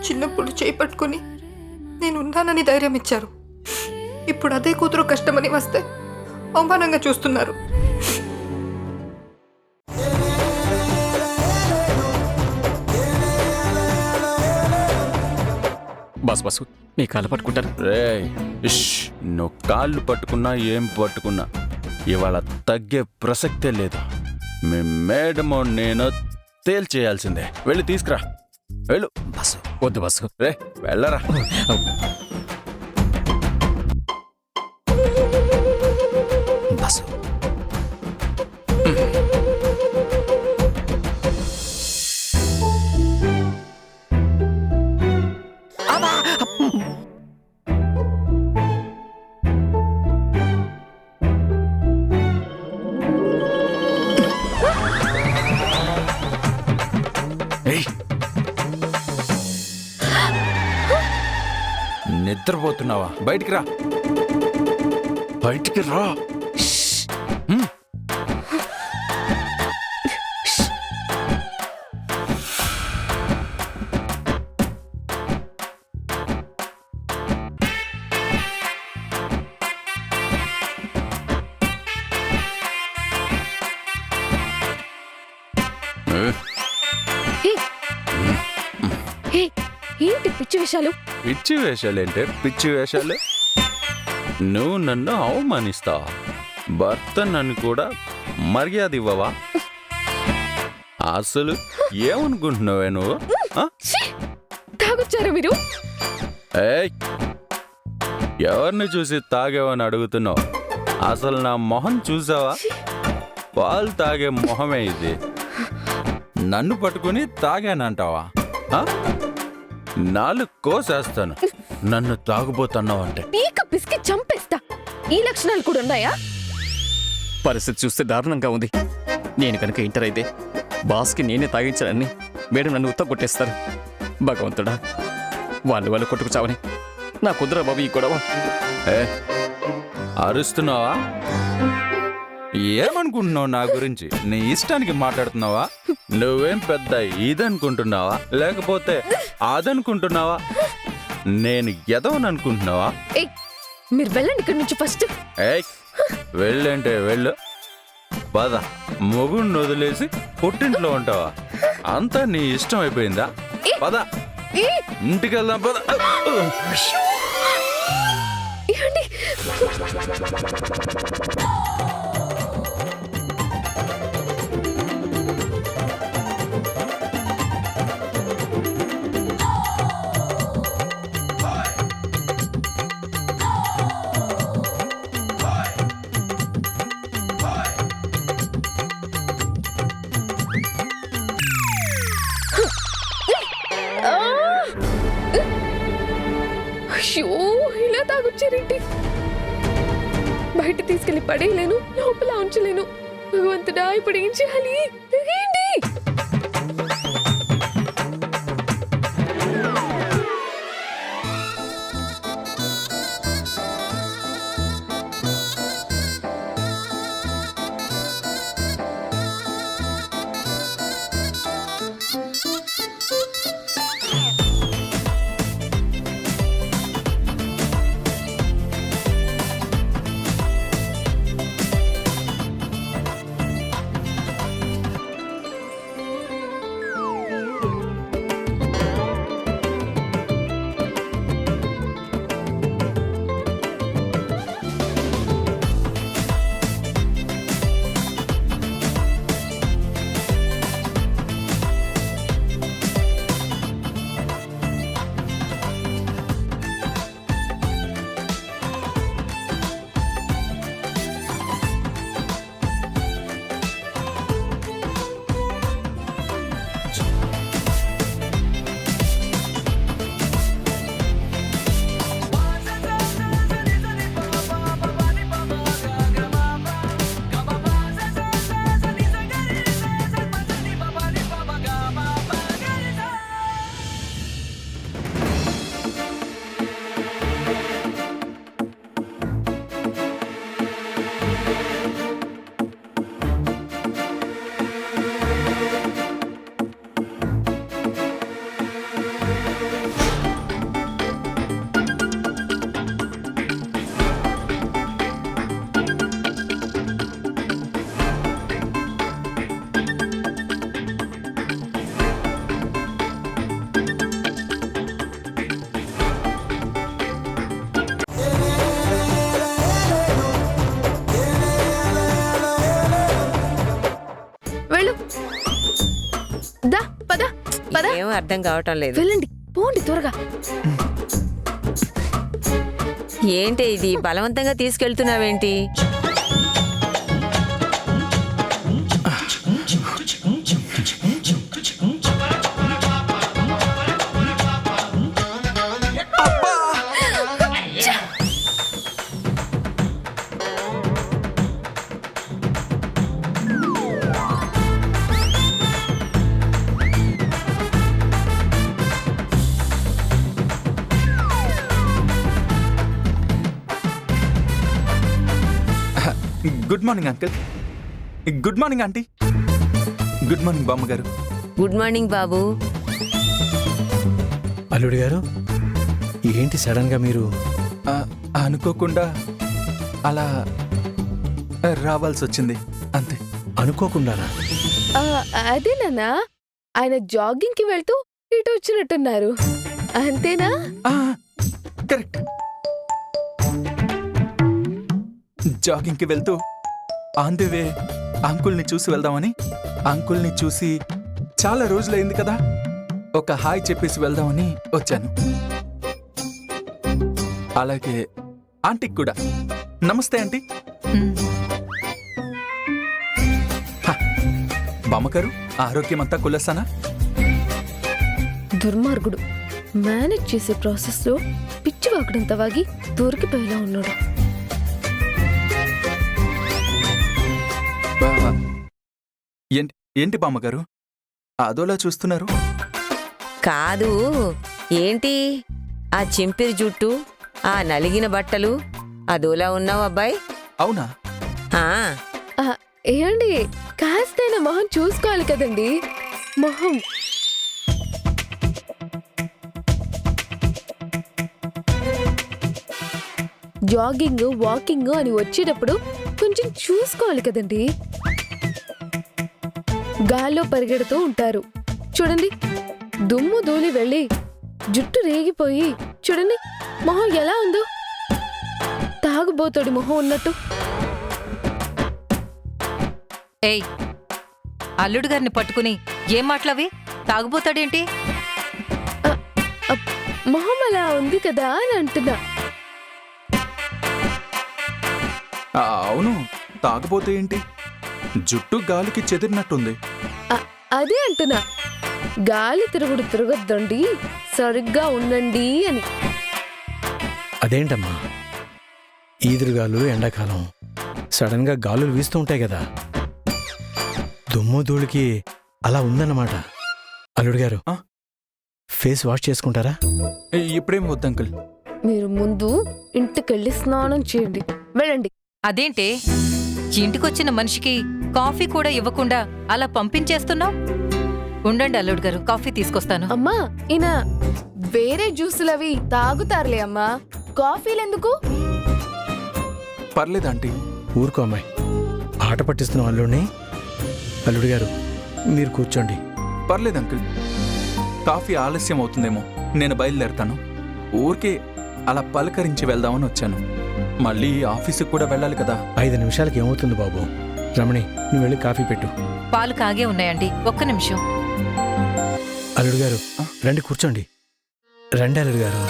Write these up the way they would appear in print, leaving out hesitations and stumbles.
చిన్నప్పుడు చేయి పట్టుకుని నేను ఉన్నానని ధైర్యం ఇచ్చారు. ఇప్పుడు అదే కూతురు కష్టమని వస్తే అవమానంగా చూస్తున్నారు. బాసు బాసు మీ కాళ్ళు పట్టుకుంటారు. రే నువ్వు కాళ్ళు పట్టుకున్నా ఏం పట్టుకున్నా ఇవాళ తగ్గే ప్రసక్తే లేదు. మీ మేడమో నేను తేల్చేయాల్సిందే. వెళ్ళి తీసుకురా, వెళ్ళు. బాసు వద్దు బాసు. రే వెళ్ళరా. బాసు నిద్రపోతున్నావా? బయటికి రా, బయటికి రా. ఏంటి పిచ్చి విషయాలు? పిచ్చి వేషాలేంటే పిచ్చి వేషాలే. నువ్వు నన్ను అవమానిస్తావా? భర్త నన్ను కూడా మర్యాద ఇవ్వవా? అసలు ఏమనుకుంటున్నావే నువ్వు? తాగొచ్చారు మీరు? ఏయ్, ఎవరిని చూసి తాగేవని అడుగుతున్నావు? అసలు నా మొహం చూసావా? పాలు తాగే మొహమే ఇది. నన్ను పట్టుకుని తాగానంటావా? నాలుగు కోసేస్తాను నన్ను తాగుబోతున్నావు అంటే. పీక పిసికి చంపేస్తా. ఈ లక్షణాలు కూడా ఉన్నాయా? పరిస్థితి చూస్తే దారుణంగా ఉంది. నేను కనుక ఇంటర్ అయితే బాస్కి నేనే తాగించానని మేడం నన్ను ఉత్త కొట్టేస్తారు. భగవంతుడా, వాళ్ళు కొట్టుకు చావని నా కుదర బాబు ఈ గొడవ. అరుస్తున్నావా? ఏమనుకుంటున్నావు నా గురించి? నీ ఇష్టానికి మాట్లాడుతున్నావా? నువ్వేం పెద్ద ఇదనుకుంటున్నావా లేకపోతే అదనుకుంటున్నావా? నేను ఎదవని అనుకుంటున్నావా? మీరు వెళ్ళండి ఇక్కడి నుంచి ఫస్ట్. వెళ్ళంటే వెళ్ళు. పద, మొగుడిని వదిలేసి పుట్టింట్లో ఉంటావా? అంతా నీ ఇష్టం అయిపోయిందా? పద, ఇంటికి వెళ్దాం. పద. ఇలా తాగొచ్చారేంటి? బయట తీసుకెళ్లి పడేయలేను, లోపల ఉంచలేను. భగవంతుడా, ఇప్పుడు ఏం చేయాలి? నాకేం అర్థం కావటం లేదు. వెళ్ళండి, పోండి త్వరగా. ఏంటి ఇది బలవంతంగా తీసుకెళ్తున్నావేంటి? Good morning uncle. Good morning aunty. Good morning బామ్మగారు. గుడ్ మార్నింగ్ బాబు. అల్లుడు గారు, ఏంటి సడన్ గా మీరు? అనుకోకుండా అలా రావాల్సి వచ్చింది అంతే. అనుకోకుండానా? అదేనా ఆయన జాగింగ్ కి వెళ్తూ ఇటు వచ్చినట్టున్నారు, అంతేనా? కరెక్ట్. జాగింగ్ కి వెళ్తూ ఆన్ ది వే అంకుల్ని చూసి వెళ్దామని, అంకుల్ని చూసి చాలా రోజులైంది కదా, ఒక హాయ్ చెప్పేసి వెళ్దామని వచ్చాను. అలాగే ఆంటీకి కూడా నమస్తే ఆంటీ. బామ్మగారు, ఆరోగ్యం అంతా కులసానా? దుర్మార్గుడు మేనేజ్ చేసే ప్రాసెస్ లో పిచ్చి వాకడంతా వాగి దొరికిపోయేలా ఉన్నాడు. ఏంటి బామ్మగారు అదోలా చూస్తున్నారు? కాదు, ఏంటి ఆ చింపిరి జుట్టు, ఆ నలిగిన బట్టలు, అదోలా ఉన్నావు అబ్బాయి. అవునా? ఏమండి, కాస్తైనా మొహం చూసుకోవాలి కదండి. మొహం జాగింగ్ వాకింగ్ అని వచ్చేటప్పుడు కొంచెం చూసుకోవాలి కదండి. గాల్లో పరిగెడుతూ ఉంటారు చూడండి, దుమ్ము ధూళి వెళ్ళి జుట్టు రేగిపోయి చూడండి మొహం ఎలా ఉందో, తాగుబోతోడి మొహం ఉన్నట్టు. ఏయ్, అల్లుడు గారిని పట్టుకుని ఏం మాటలవి? తాగుబోతాడేంటి? మొహం అలా ఉంది కదా అని అంటున్నా. అవును, తాగబోతే ఏంటి, జుట్టు గాలికి చెదిరినట్టుంది. అదే అంటున్నా, గాలి తిరుగుడు తిరగొద్దండి, సరిగ్గా ఉండండి అని. అదేంటమ్మా, ఈదురుగాలు ఎండాకాలం సడన్ గా గాలులు వీస్తూ ఉంటాయి కదా, దుమ్ము ధూళికి అలా ఉందన్నమాట. అల్లుడు గారు, ఫేస్ వాష్ చేసుకుంటారా? ఇప్పుడేం వద్దు అంకుల్. మీరు ముందు ఇంటికెళ్ళి స్నానం చేయండి, వెళ్ళండి. అదేంటే, ఇంటికొచ్చిన మనిషికి కాఫీ కూడా ఇవ్వకుండా అలా పంపించేస్తున్నావు? ఉండండి అల్లుడు గారు, కాఫీ తీసుకొస్తాను. అమ్మా, ఈయన వేరే జ్యూసులవి తాగుతారులే అమ్మా, కాఫీలెందుకు? పర్లేదు ఆంటీ. ఊరుకో అమ్మాయి, ఆట పట్టిస్తున్నాం అల్లుడిని. అల్లుడు గారు, మీరు కూర్చోండి. పర్లేదు అంకుల్, కాఫీ ఆలస్యం అవుతుందేమో, నేను బయలుదేరతాను. ఊరికే అలా పలకరించి వెళ్దామని వచ్చాను. మళ్ళీ ఆఫీసుకు కూడా వెళ్ళాలి కదా. 5 నిమిషాలకి ఏమవుతుంది బాబు. రమణి, నువ్వు వెళ్ళి కాఫీ పెట్టు. పాలు కాగే ఉన్నాయండి, ఒక్క నిమిషం. అల్లుడు గారు, రండి కూర్చోండి. రండి అల్లుడు గారు.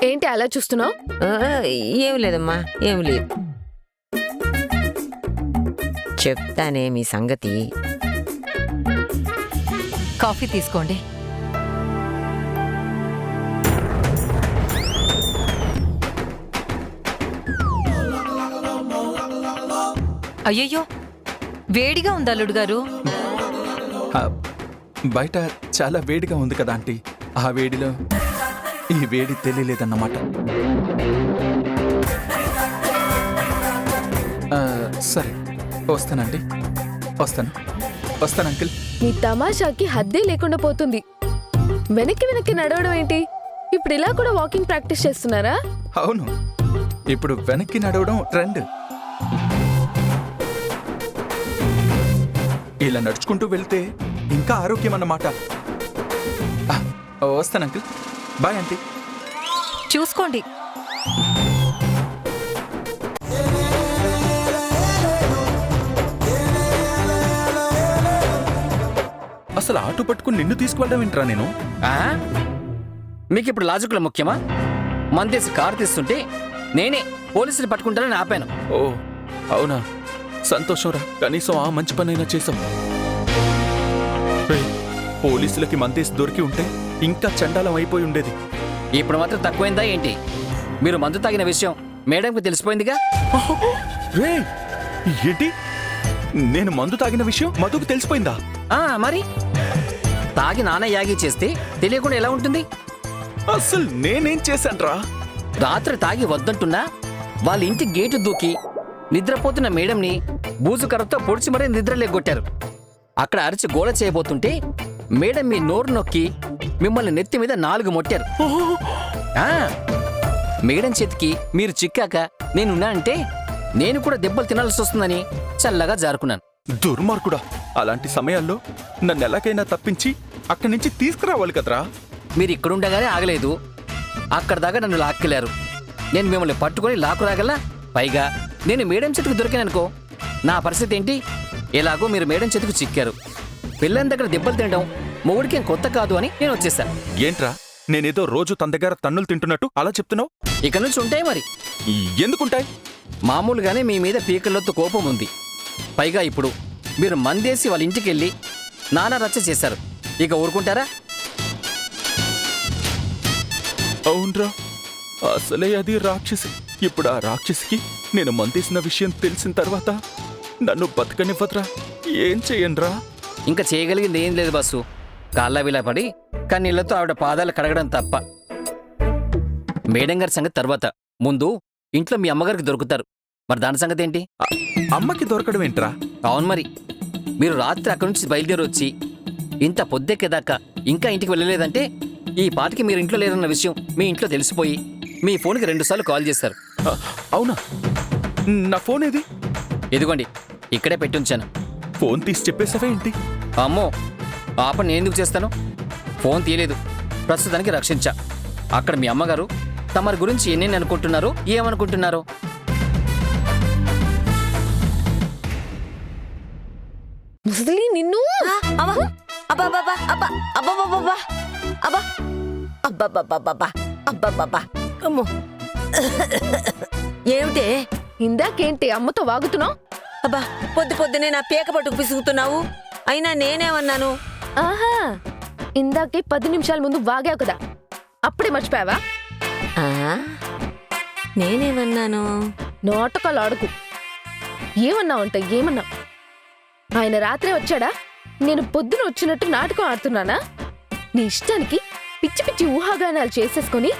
ఏంటి అలా చూస్తున్నావు? ఏం లేదమ్మా, ఏం లేదు. చెప్తానే మీ సంగతి. కాఫీ తీసుకోండి. అయ్యయ్యో, వేడిగా ఉంది అల్లుడు గారు. బయట చాలా వేడిగా ఉంది కదా ఆంటీ, ఆ వేడిలో ఈ వేడి తెలియలేదన్నమాట. సరే, వస్తానండి. వస్తాను అంకిల్. మీ తమాషాకి హద్దే లేకుండా పోతుంది. వెనక్కి వెనక్కి నడవడం ఏంటి? ఇప్పుడు ఇలా కూడా వాకింగ్ ప్రాక్టీస్ చేస్తున్నారా? అవును, ఇప్పుడు వెనక్కి నడవడం ట్రెండ్. ఇలా నడుచుకుంటూ వెళ్తే ఇంకా ఆరోగ్యం అన్నమాట. వస్తాను అంకుల్. Bye aunty. చూసుకోండి. అసలు ఆటో పట్టుకుని నిన్ను తీసుకువెళ్ళడం ఏంట్రా నేను? ఆ? మీకు ఇప్పుడు లాజిక్లో ముఖ్యమా? మందేసి కారు తీస్తుంటే నేనే పోలీసులు పట్టుకుంటానని ఆపాను. ఓ అవునా, సంతోషంరా. కనీసం ఆ మంచి పనైనా చేసాం. రేయ్, పోలీసులకి మందేసి దొరికి ఉంటే ఇంకా చండాలం అయిపోయి ఉండేది. ఇప్పుడు మాత్రం తక్కువైందా ఏంటి? మీరు మందు తాగిన విషయం మేడంకి తెలిసిపోయిందిగా. రే ఏంటి, నేను మందు తాగిన విషయం మధుకు తెలిసిపోయిందా? మరి తాగి నాన్న యాగి చేస్తే తెలియకుండా ఎలా ఉంటుంది? అసలు నేనేం చేశాన్రా? రాత్రి తాగి వద్దంటున్నా వాళ్ళ ఇంటి గేటు దూకి నిద్రపోతున్న మేడంని బూజు కర్రతో పొడిచి మరీ నిద్రలేగొట్టారు. అక్కడ అరిచి గోల చేయబోతుంటే మేడం మీ నోరు నొక్కి మిమ్మల్ని నెత్తి మీద 4 మొట్టారు. మేడం చేతికి మీరు చిక్కాక నేనున్నా అంటే నేను కూడా దెబ్బలు తినాల్సి వస్తుందని చల్లగా జారుకున్నాను. దుర్మార్గుడా, అలాంటి సమయాల్లో నన్ను ఎలాగైనా తప్పించి అక్కడి నుంచి తీసుకురావాలి కదరా. మీరు ఇక్కడుండగానే ఆగలేదు, అక్కడ దాకా నన్ను లాక్కెళ్లారు. నేను మిమ్మల్ని పట్టుకొని లాక్కు రాగలా? పైగా నేను మేడం చేతికి దొరికాననుకో, నా పరిస్థితి ఏంటి? ఎలాగో మీరు మేడం చేతికి చిక్కారు. పిల్లని దగ్గర దెబ్బలు తినడం మొగుడికేం కొత్త కాదు అని నేను వచ్చేసాను. ఏంట్రా, నేనేదో రోజు తన దగ్గర తన్నులు తింటున్నట్టు అలా చెప్తున్నావు? ఇక నుంచి ఉంటాయి మరి. ఎందుకుంటాయి? మామూలుగానే మీ మీద పీకలతో కోపం ఉంది. పైగా ఇప్పుడు మీరు మందేసి వాళ్ళ ఇంటికి వెళ్ళి నానా రచ్చ చేశారు. ఇక ఊరుకుంటారా? అవునరా, అసలే అది రాక్షసి. ఇప్పుడు ఆ రాక్షసికి నేను మందేసిన విషయం తెలిసిన తర్వాత నన్ను బతకనివ్వదురా. ఏం చెయ్యనురా? ఇంకా చేయగలిగింది ఏం లేదు బస్సు. కాళ్ళ విలా పడి కన్నీళ్లతో ఆవిడ పాదాలు కడగడం తప్ప. మేడం గారి సంగతి తర్వాత, ముందు ఇంట్లో మీ అమ్మగారికి దొరుకుతారు. మరి దాని సంగతి ఏంటి? అమ్మకి దొరకడం ఏంట్రా? అవును మరి, మీరు రాత్రి అక్కడి నుంచి బయలుదేరి వచ్చి ఇంత పొద్దెక్కేదాకా ఇంకా ఇంటికి వెళ్ళలేదంటే ఈ పాటికి మీరు ఇంట్లో లేరన్న విషయం మీ ఇంట్లో తెలిసిపోయి మీ ఫోన్కి 2 సార్లు కాల్ చేశారు. అవునా? నా ఫోన్ ఏది? ఇదిగోండి, ఇక్కడే పెట్టుంచాను. ఫోన్ తీసి చెప్పేసావే ఏంటి? అమ్మో, ఆ పని నేను ఎందుకు చేస్తాను? ఫోన్ తీయలేదు, ప్రస్తుతానికి రక్షించా. అక్కడ మీ అమ్మగారు తమరి గురించి ఎన్నెన్ని అనుకుంటున్నారో ఏమనుకుంటున్నారో. ముసలి నిన్ను ఏమిటే? ఇందాకేంటి అమ్మతో వాగుతున్నావు? అబ్బా, పొద్దునే నా పేక పట్టుకు పిసుకుతున్నావు. అయినా నేనేమన్నాను? ఆహా, ఇందాకే 10 నిమిషాల ముందు వాగావు కదా, అప్పుడే మర్చిపోయావా? నేనేమన్నాను? నాటకాలు ఆడుకు. ఏమన్నావంటే ఏమన్నా? ఆయన రాత్రే వచ్చాడా? నేను పొద్దున వచ్చినట్టు నాటకం ఆడుతున్నానా? నీ ఇష్టానికి పిచ్చి పిచ్చి ఊహాగానాలు చేసేసుకొని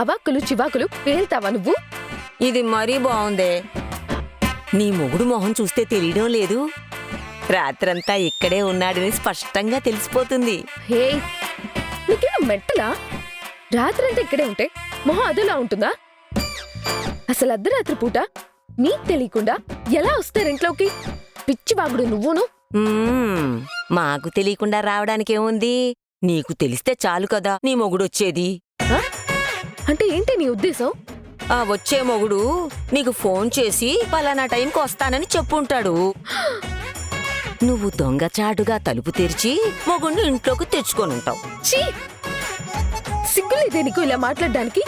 అవాక్కులు చివాకులు పేల్తావా నువ్వు? ఇది మరీ బాగుందే. నీ మొగుడు మొహం చూస్తే తెలియడం లేదు. రాత్రంతా ఇక్కడే ఉన్నాడని స్పష్టంగా తెలిసిపోతుంది. హే, నీకేమో మెట్టలా? రాత్రంతా ఇక్కడే ఉంటే మొహం అదోలా ఉంటుందా? అసలు అర్ధరాత్రి పూట నీకు తెలియకుండా ఎలా వస్తారింట్లోకి? పిచ్చివాగుడు నువ్వును. మాకు తెలియకుండా రావడానికేముంది? నీకు తెలిస్తే చాలు కదా నీ మొగుడొచ్చేది. అంటే ఏంటి నీ ఉద్దేశం? ఆ వచ్చే మొగుడు నీకు ఫోన్ చేసి పలానా టైంకి వస్తానని చెప్పుంటాడు. నువ్వు దొంగచాటుగా తలుపు తెరిచి మొగుడిని ఇంట్లోకి తెచ్చుకొనుంటావు. ఛీ! సిగ్గులేదే నీకు ఇలా మాట్లాడడానికి?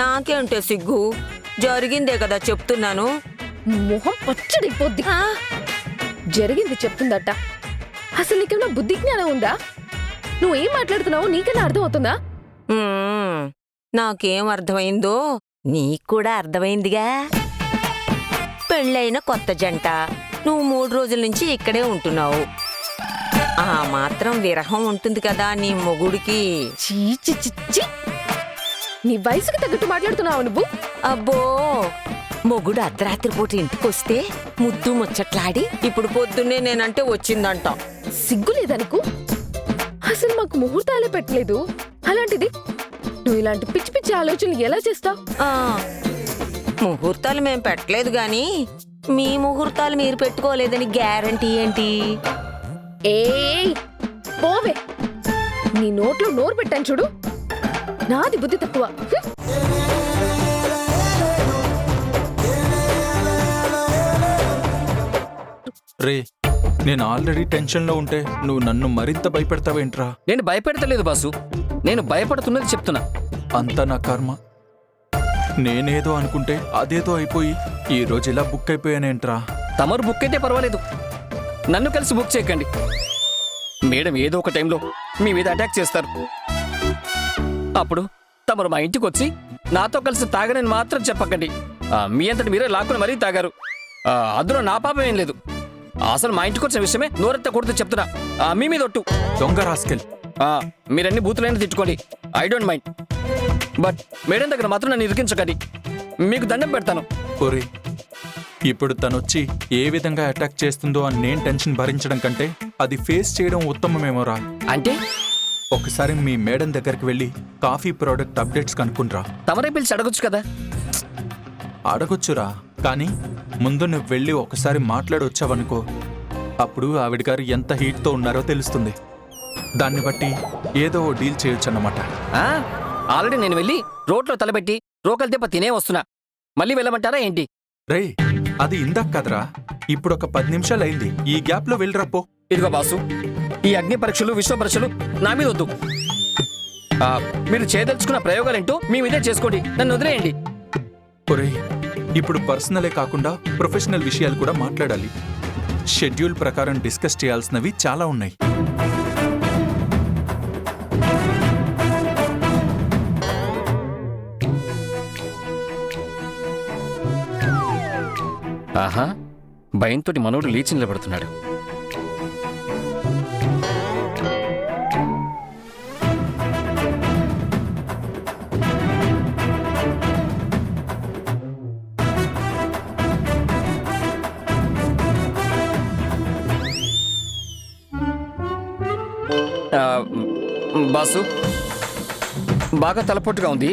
నాకేంటే సిగ్గు? జరిగిందే కదా చెప్తున్నాను. మొహం పచ్చడిపోద్ది. జరిగింది చెప్తుందట. అసలు నీకేమైనా బుద్ధి జ్ఞానం ఉందా? నువ్వేం మాట్లాడుతున్నావో నీకన్నా అర్థం అవుతుందా? నాకేం అర్థమైందో నీకు కూడా అర్థమైందిగా. పెళ్ళైన కొత్త జంట, నువ్వు 3 రోజుల నుంచి ఇక్కడే ఉంటున్నావు. ఆ మాత్రం విరహం ఉంటుంది కదా నీ మొగుడికి. చీచి చిచ్చి, నీ వయసుకి తగ్గట్టు మాట్లాడుతున్నావు నువ్వు. అబ్బో, మొగుడు అర్ధరాత్రి పూట ఇంటికొస్తే ముద్దు ముచ్చట్లాడి ఇప్పుడు పొద్దున్నే నేనంటే వచ్చిందంట. సిగ్గులేదా నీకు? అసలు మాకు ముహూర్తాలే పెట్టలేదు. అలాంటిది నువ్వు ఇలాంటి పిచ్చి పిచ్చి ఆలోచనలు ఎలా చేస్తావు? ముహూర్తాలు మేం పెట్టలేదు గాని మీ ముహూర్తాలు మీరు పెట్టుకోలేదని గ్యారంటీ ఏంటి? ఏయ్ పోవే, నీ నోట్లో నోరు పెట్టాను చూడు, నాది బుద్ధి తక్కువ. రే, నేను ఆల్రెడీ టెన్షన్లో ఉంటే నువ్వు నన్ను మరింత భయపెడతావేంట్రా? నేను భయపెడతలేదు బాసు, నేను భయపడుతున్నది చెప్తున్నా. అంతా నా కర్మ. నేనేదో అనుకుంటే అదేదో అయిపోయి ఈ రోజు ఇలా బుక్ అయిపోయానేంట్రా? తమరు బుక్ అయితే పర్వాలేదు, నన్ను కలిసి బుక్ చేయకండి. మేడం ఏదో ఒక టైంలో మీ మీద అటాక్ చేస్తారు. అప్పుడు తమరు మా ఇంటికి వచ్చి నాతో కలిసి తాగనని మాత్రం చెప్పకండి. మీ అంతటి మీరే లాక్కుని మరీ తాగారు. అందులో నా పాపం ఏం లేదు. అసలు మా ఇంటికి వచ్చిన విషయమే నోరెత్త కొడుతూ చెప్తున్నా. మీ మీద ఒట్టు. దొంగ రాస్కెల్. మీరన్ని బూతులైనా తిట్టుకోండి, I don't mind. But madam దగ్గర మాత్రం నన్ను ఇరికించకండి, మీకు దండం పెడతాను. ఒరే, ఇప్పుడు తనొచ్చి ఏ విధంగా అటాక్ చేస్తుందో అని నేను టెన్షన్ భరించడం కంటే అది ఫేస్ చేయడం ఉత్తమమేమోరా. అంటే ఒకసారి మీ మేడం దగ్గరికి వెళ్ళి కాఫీ ప్రోడక్ట్ అప్డేట్స్ కనుక్కుంట్రా. తమరే పిలిచి అడగొచ్చు కదా. అడగొచ్చురా, కానీ ముందు నువ్వు వెళ్ళి ఒకసారి మాట్లాడొచ్చావనుకో, అప్పుడు ఆవిడ గారు ఎంత హీట్తో ఉన్నారో తెలుస్తుంది. దాన్ని బట్టి ఏదో డీల్ చేయొచ్చన్నమాట. ఆల్రెడీ నేను వెళ్ళి రోడ్లో తలబెట్టి రోకల్ దెబ్బ తినే వస్తున్నా. మళ్ళీ వెళ్ళమంటారా ఏంటి? రే, అది ఇందాక కదరా, ఇప్పుడు ఒక 10 నిమిషాలు అయింది. ఈ గ్యాప్ లో వెళ్ళరా పో. ఇదిగో బాసు, ఈ అగ్ని పరీక్షలు విశ్వ పరీక్షలు నా మీద వద్దు. మీరు చేయదలుచుకున్న ప్రయోగాలేంటో మీ మీదే చేసుకోండి, నన్ను వదిలేయండి. ఒరే, ఇప్పుడు పర్సనలే కాకుండా ప్రొఫెషనల్ విషయాలు కూడా మాట్లాడాలి. షెడ్యూల్ ప్రకారం డిస్కస్ చేయాల్సినవి చాలా ఉన్నాయి. ఆహా, భయంతోటి మనోడు లేచి నిలబడుతున్నాడు. బాసు, బాగా తలపొట్టుగా ఉంది,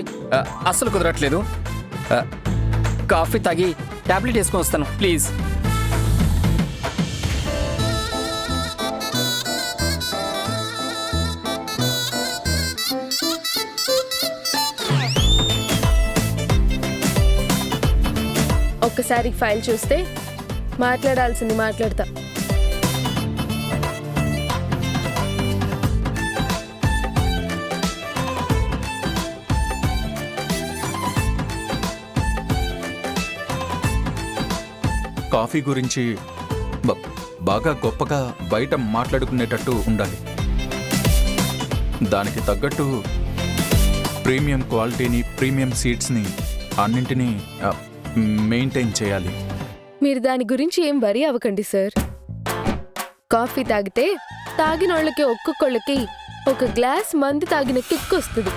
అస్సలు కుదరట్లేదు. కాఫీ తాగి టాబ్లెట్ వేసుకొని వస్తాను ప్లీజ్. ఒక్కసారి ఫైల్ చూస్తే మాట్లాడాల్సింది మాట్లాడతా. కాఫీ గురించి బాగా గొప్పగా బయట మాట్లాడుకునేటట్టు ఉండాలి. దానికి తగ్గట్టు ప్రీమియం క్వాలిటీని, ప్రీమియం సీడ్స్ని అన్నింటినీ మెయింటైన్ చేయాలి. మీరు దాని గురించి ఏం వరి అవ్వకండి సార్. కాఫీ తాగితే తాగినోళ్ళకి ఒక్కొక్కళ్ళకి ఒక గ్లాస్ మందు తాగిన కిక్ వస్తుంది.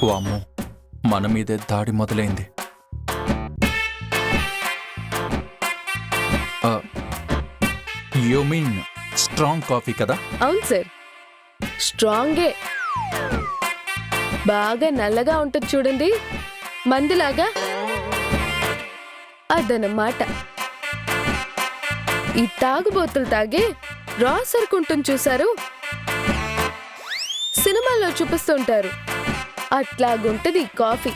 వామ్మో, మన మీదే దాడి మొదలైంది. యు మీన్ స్ట్రాంగ్ కాఫీ కదా? అవును సార్, స్ట్రాంగే. బాగా నల్లగా ఉంటుంది చూడండి, మందులాగా, అదనమాట. ఈ తాగుబోతులు తాగే రా సరుకుంటుంది చూసారు, సినిమాల్లో చూపిస్తుంటారు, అట్లాగుంటది కాఫీ,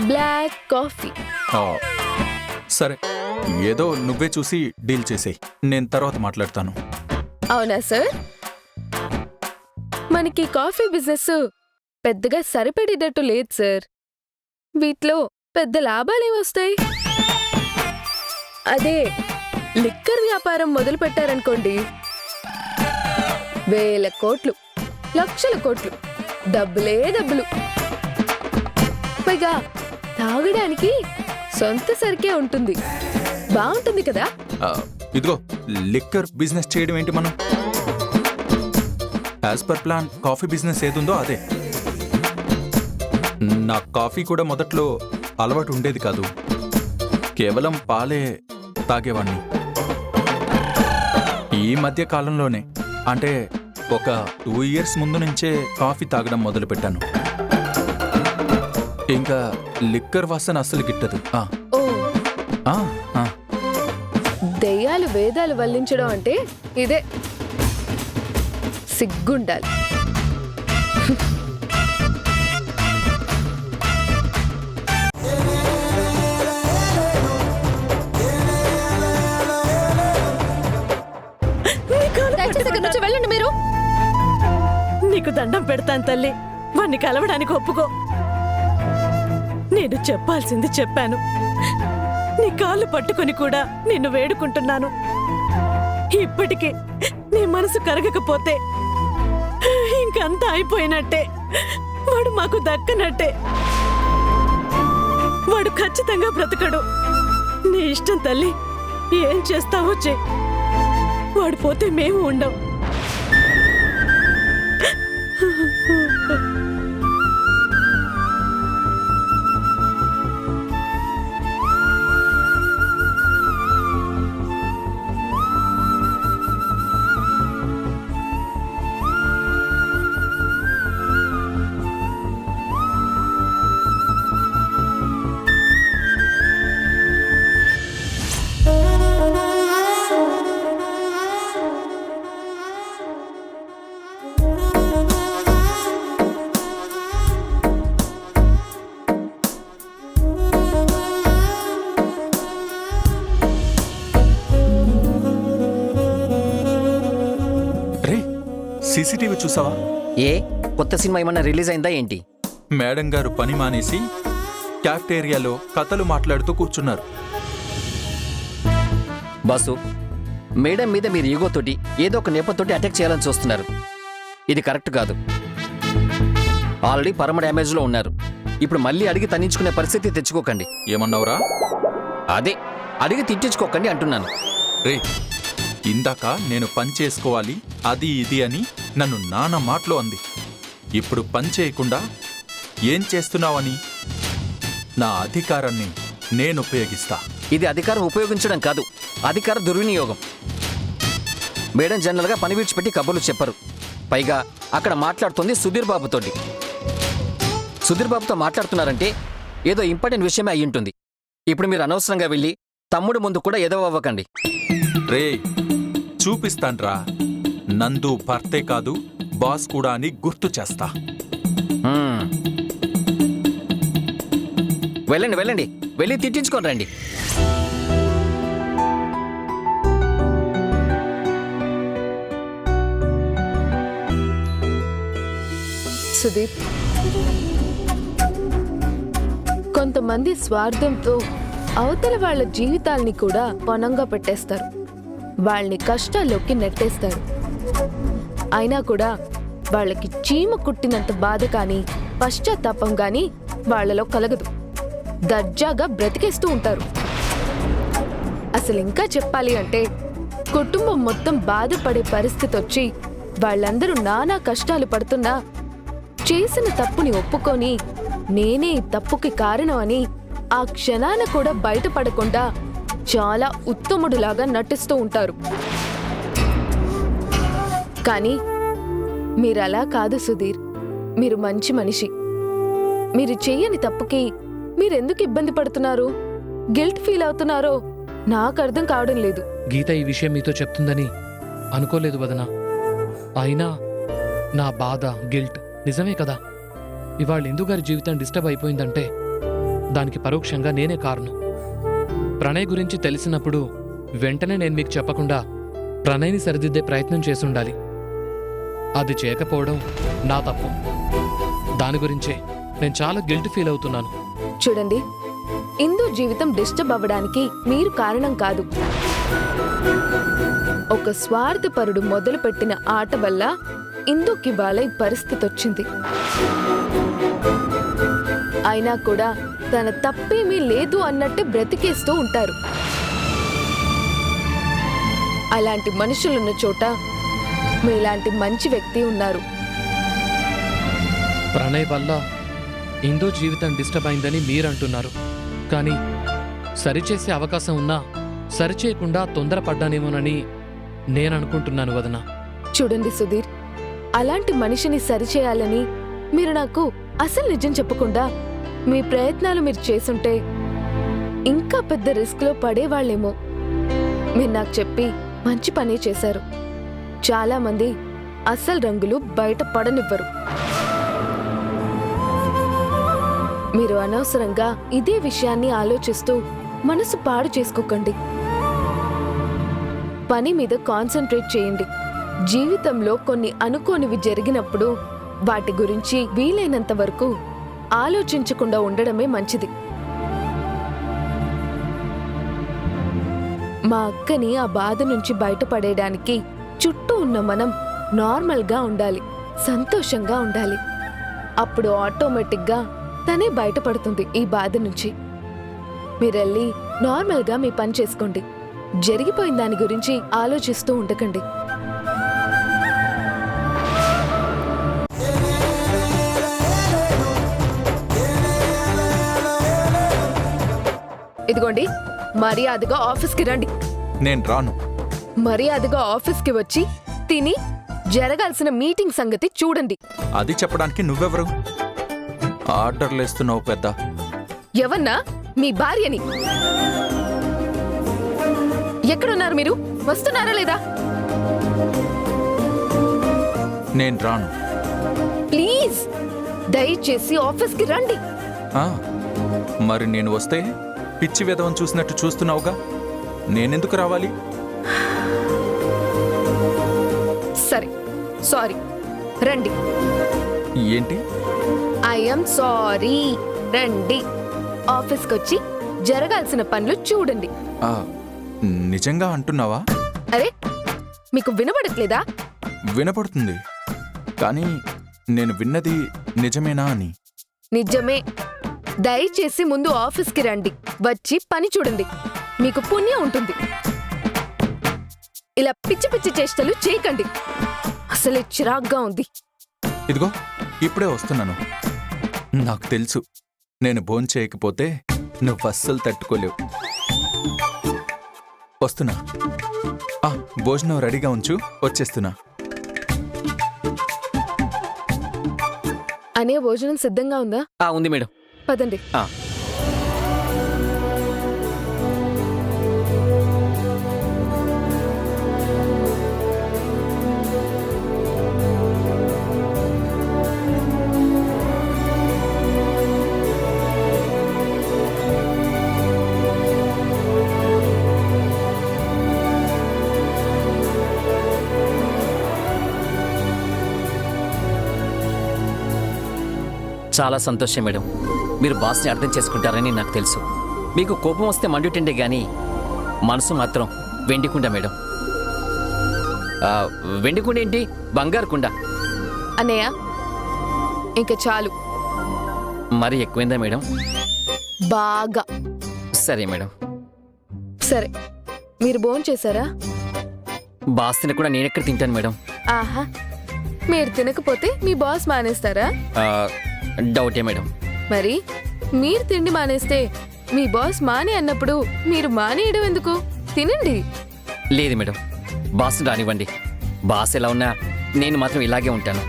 బ్లాక్ కాఫీ. సరే, ఏదో నువ్వే చూసి డీల్ చేసేయ్, నేను తర్వాత మాట్లాడతాను. అవునా సార్? మనకి కాఫీ బిజినెస్ పెద్దగా సరిపడేటట్టు లేదు సార్. వీటిలో పెద్ద లాభాలే వస్తాయి. అదే లిక్కర్ వ్యాపారం మొదలు పెట్టారనుకోండి, వేల కోట్లు, లక్షల కోట్లు, డబ్బులే డబ్బులు. పైగా తాగడానికి సొంత సరికే ఉంటుంది. బాగుంటుంది కదా? ఇదిగో, లిక్కర్ బిజినెస్ చేయడం ఏంటి మనం? As per plan coffee business ఏదుందో అదే. నా కాఫీ కూడా మొదట్లో అలవాటు ఉండేది కాదు, కేవలం పాలే తాగేవాణ్ణి. ఈ మధ్య కాలంలోనే, అంటే ఒక 2 years ముందు నుంచే కాఫీ తాగడం మొదలుపెట్టాను. ఇంకా లిక్కర్ వాసన అస్సలు గిట్టదు. ఓ, దెయ్యాలు వేదాలు వల్లించడం అంటే ఇదే. సిగ్గుండాలి. పెడతాను తల్లి. వాణ్ణి కలవడానికి ఒప్పుకో. నేను చెప్పాల్సింది చెప్పాను. నీ కాళ్ళు పట్టుకొని కూడా నిన్ను వేడుకుంటున్నాను. ఇప్పటికీ నీ మనసు కరగకపోతే ఇంకంతా అయిపోయినట్టే. వాడు మాకు దక్కనట్టే. వాడు ఖచ్చితంగా బ్రతకడు. నీ ఇష్టం తల్లి, ఏం చేస్తావో చే. వాడు పోతే మేము ఉండం. రే, సీసీటీవీ చూసావా? ఏ కొత్త సినిమా ఏమన్నా రిలీజ్ అయిందా ఏంటి? మేడం గారు పని మానేసి క్యాఫ్టేరియాలో కథలు మాట్లాడుతూ కూర్చున్నారు. బాసు, మేడం మీద మీరు ఈగోతోటి ఏదో ఒక నేపథ్యంతోటి అటాక్ చేయాలని చూస్తున్నారు. ఇది కరెక్ట్ కాదు. ఆల్రెడీ పరమ డ్యామేజ్లో ఉన్నారు. ఇప్పుడు మళ్ళీ అడిగి తన్నించుకునే పరిస్థితి తెచ్చుకోకండి. ఏమన్నావురా? అదే అడిగి తిట్టించుకోకండి అంటున్నాను. రే, ఇందాక నేను పని చేసుకోవాలి అది ఇది అని నన్ను నానా మాటలు అంది. ఇప్పుడు పని చేయకుండా ఏం చేస్తున్నావని నా అధికారాన్ని నేను ఉపయోగిస్తా. ఇది అధికారం ఉపయోగించడం కాదు, అధికార దుర్వినియోగం. మేడం జనరల్గా పని విడిచిపెట్టి కబుర్లు చెప్పరు. పైగా అక్కడ మాట్లాడుతుంది సుధీర్ బాబుతోటి. సుధీర్ బాబుతో మాట్లాడుతున్నారంటే ఏదో ఇంపార్టెంట్ విషయమే అయి ఉంటుంది. ఇప్పుడు మీరు అనవసరంగా వెళ్ళి తమ్ముడు ముందు కూడా ఏదో అవ్వకండి. రే, చూపిస్తాన్రా. నందు భర్తే కాదు బాస్ కూడా అని గుర్తు చేస్తా. వెళ్ళండి వెళ్ళండి, వెళ్ళి తిట్టించుకొని రండి. సుదీప్, కొంతమంది స్వార్థంతో అవతల వాళ్ళ జీవితాల్ని కూడా పణంగా పెట్టేస్తారు. వాళ్ళని కష్టాల్లోకి నెట్టేస్తారు. అయినా కూడా వాళ్ళకి చీమ కుట్టినంత బాధ కానీ పశ్చాత్తాపం కానీ వాళ్ళలో కలగదు. దర్జాగా బ్రతికేస్తూ ఉంటారు. అసలు ఇంకా చెప్పాలి అంటే కుటుంబం మొత్తం బాధపడే పరిస్థితి వచ్చి వాళ్ళందరూ నానా కష్టాలు పడుతున్నా చేసిన తప్పుని ఒప్పుకొని నేనే ఈ తప్పుకి కారణం అని ఆ క్షణాన కూడా బయటపడకుండా చాలా ఉత్తముడులాగా నటిస్తూ ఉంటారు. కానీ మీరలా కాదు సుధీర్. మీరు మంచి మనిషి. మీరు చెయ్యని తప్పుకి మీరెందుకు ఇబ్బంది పడుతున్నారు, గిల్ట్ ఫీల్ అవుతున్నారో నాకు అర్థం కావడం లేదు. గీత ఈ విషయం మీతో చెప్తుందని అనుకోలేదు వదనా. అయినా నా బాధ, గిల్ట్ నిజమే కదా. ఇవాళ ఇందు గారి జీవితం డిస్టర్బ్ అయిపోయిందంటే దానికి పరోక్షంగా నేనే కారణం. ప్రణయ్ గురించి తెలిసినప్పుడు వెంటనే నేను మీకు చెప్పకుండా ప్రణయ్ని సరిదిద్దే ప్రయత్నం చేసుండాలి. అది చేయకపోవడం నా తప్పు. దాని గురించే నేను చాలా గిల్ట్ ఫీల్ అవుతున్నాను. చూడండి, ఇందు జీవితం డిస్టర్బ్ అవ్వడానికి మీరు కారణం కాదు. ఒక స్వార్థపరుడు మొదలుపెట్టిన ఆట వల్ల ఇందుకి వాళ్ళ ఈ పరిస్థితి వచ్చింది. అయినా కూడా తన తప్పేమీ లేదు అన్నట్టు బ్రతికేస్తూ ఉంటారు. అలాంటి మనుషులున్న చోట మీలాంటి మంచి వ్యక్తి ఉన్నారు. ప్రణయ్ వల్ల ఇందో జీవితం డిస్టర్బ్ అయిందని మీరంటున్నారు. కానీ సరిచేసే అవకాశం ఉన్నా సరిచేయకుండా తొందరపడ్డానేమోనని నేననుకుంటున్నాను వదనా. చూడండి సుధీర్, అలాంటి మనిషిని సరిచేయాలని మీరు నాకు అసలు నిజం చెప్పకుండా మీ ప్రయత్నాలు మీరు చేసుంటే ఇంకా పెద్ద రిస్క్లో పడేవాళ్ళేమో. మీరు నాకు చెప్పి మంచి పనే చేశారు. చాలా మంది అసలు రంగులు బయట పడనివ్వరు. మీరు అనవసరంగా ఇదే విషయాన్ని ఆలోచిస్తూ మనసు పాడు చేసుకోకండి. పని మీద కాన్సంట్రేట్ చేయండి. జీవితంలో కొన్ని అనుకోనివి జరిగినప్పుడు వాటి గురించి వీలైనంత వరకు ఆలోచించకుండా ఉండడమే మంచిది. మా అక్కని ఆ బాధ నుంచి బయటపడేయడానికి చుట్టూ ఉన్న మనం నార్మల్గా ఉండాలి, సంతోషంగా ఉండాలి. అప్పుడు ఆటోమేటిక్గా తనే బయటపడుతుంది ఈ బాధ నుంచి. మీరెళ్ళి నార్మల్గా మీ పని చేసుకోండి. జరిగిపోయిన దాని గురించి ఆలోచిస్తూ ఉండకండి. ఇదిగోండి, మర్యాదగా ఆఫీస్కి రండి. నేను రాను. మర్యాదగా ఆఫీస్కి వచ్చి తిని జరగాల్సిన మీటింగ్ సంగతి చూడండి. అది చెప్పడానికి నువ్వెవరు? ఆర్డర్లు ఇస్తున్నావు పెద్ద. ఎవన్నా? మీ భార్యని. ఎక్కడున్నారు మీరు? వస్తున్నారా లేదా? నేను రాను. ప్లీజ్ దయచేసి ఆఫీస్కి రండి. ఆ, మరి నేను వస్తే పిచ్చి విధవం చూసినట్టు చూస్తున్నావుగా, నేనెందుకు రావాలి? సరే, సారీ, రండి. ఏంటి? ఐఎమ్ సారీ, రండి. ఆఫీస్కి వచ్చి జరగాల్సిన పనులు చూడండి. ఆ, నిజంగా అంటున్నావా? అరే, మీకు వినబడట్లేదా? వినపడుతుంది, కానీ నేను విన్నది నిజమేనా అని. నిజమే. దయచేసి ముందు ఆఫీస్కి రండి, వచ్చి పని చూడండి. మీకు పుణ్యం ఉంటుంది. ఇలా పిచ్చి పిచ్చి చేష్టలు చేయకండి. అసలే చిరాగ్గా ఉంది. ఇదిగో ఇప్పుడే వస్తున్నాను. నాకు తెలుసు, నేను భోంచేయకపోతే నువ్వు అస్సలు తట్టుకోలేవు. వస్తున్నా. ఆ, భోజనం రెడీగా ఉంచు, వచ్చేస్తున్నా. అనే భోజనం సిద్ధంగా ఉందా? ఉంది మేడం. పదండి. చాలా సంతోషం మేడం, మీరు బాస్ని అర్థం చేసుకుంటారని నాకు తెలుసు. మీకు కోపం వస్తే మండుటిండే గాని మనసు మాత్రం వెండికుండ మేడం. వెండికుండ ఏంటి, బంగారు కుండ. అన్నయ్య, ఇంకా చాలు. మరి ఎక్కువైందా మేడం? బాగా. సరే మేడం. సరే, మీరు భోంచేశారా? బాస్ తినకుండా నేనెక్కడ తింటాను మేడం? ఆహా, మీరు తినకపోతే మీ బాస్ మానేస్తారా? డౌటే మేడం. మరి మీరు తిండి మానేస్తే మీ బాస్ మానే అన్నప్పుడు మీరు మానేయడం ఎందుకు? తినండి. లేదు మేడం, బాస్ రానివ్వండి. బాస్ ఎలా ఉన్నా నేను మాత్రం ఇలాగే ఉంటాను.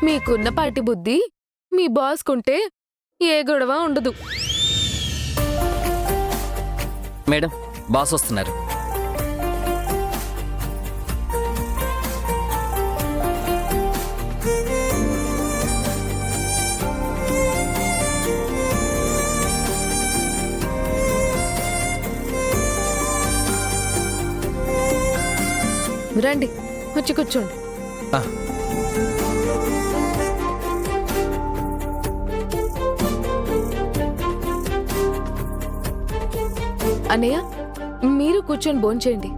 మీకున్న పాటి బుద్ధి మీ బాస్కుంటే ఏ గొడవ ఉండదు. మేడం, బాస్ వస్తున్నారు. రండి, వచ్చి కూర్చోండి. ఆ, అన్నయ్య, మీరు కూర్చొని భోంచేయండి.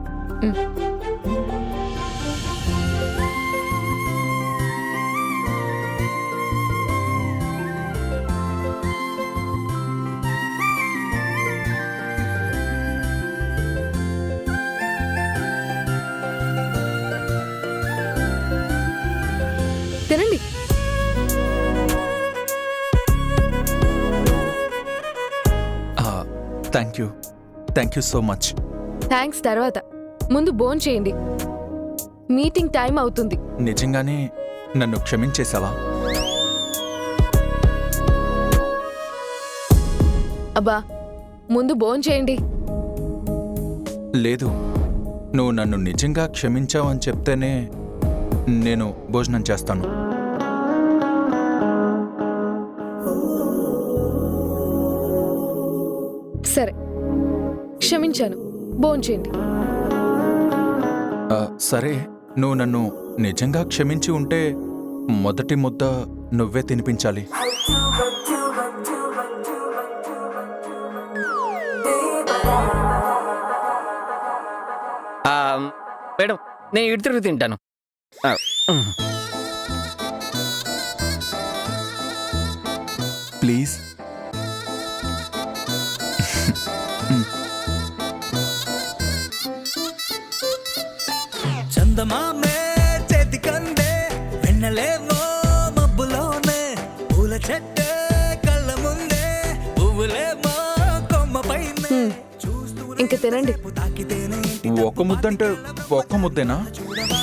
తినండి. Thank you so much. Thanks తర్వాత. ముందు భోంచేయండి, మీటింగ్ టైం అవుతుంది. నిజంగానే నన్ను క్షమించేశావా? అబ్బా, ముందు భోంచేయండి. లేదు, నువ్వు నన్ను నిజంగా క్షమించావని చెప్తేనే నేను భోజనం చేస్తాను. సరే, క్షమించాను, భోంచేయండి. సరే, నువ్వు నన్ను నిజంగా క్షమించి ఉంటే మొదటి ముద్ద నువ్వే తినిపించాలి. మేడం నేను ఇటు తిరుగు తింటాను. ప్లీజ్. చందమామే చేతికందే వెన్నలేమో మబ్బులోనే పూల చెట్టే కళ్ళ ముందే పువ్వులేమో కొమ్మపైన ఇంక తినండి. ఒక ముద్దంటే ఒక్క ముద్దేనా? చూడవా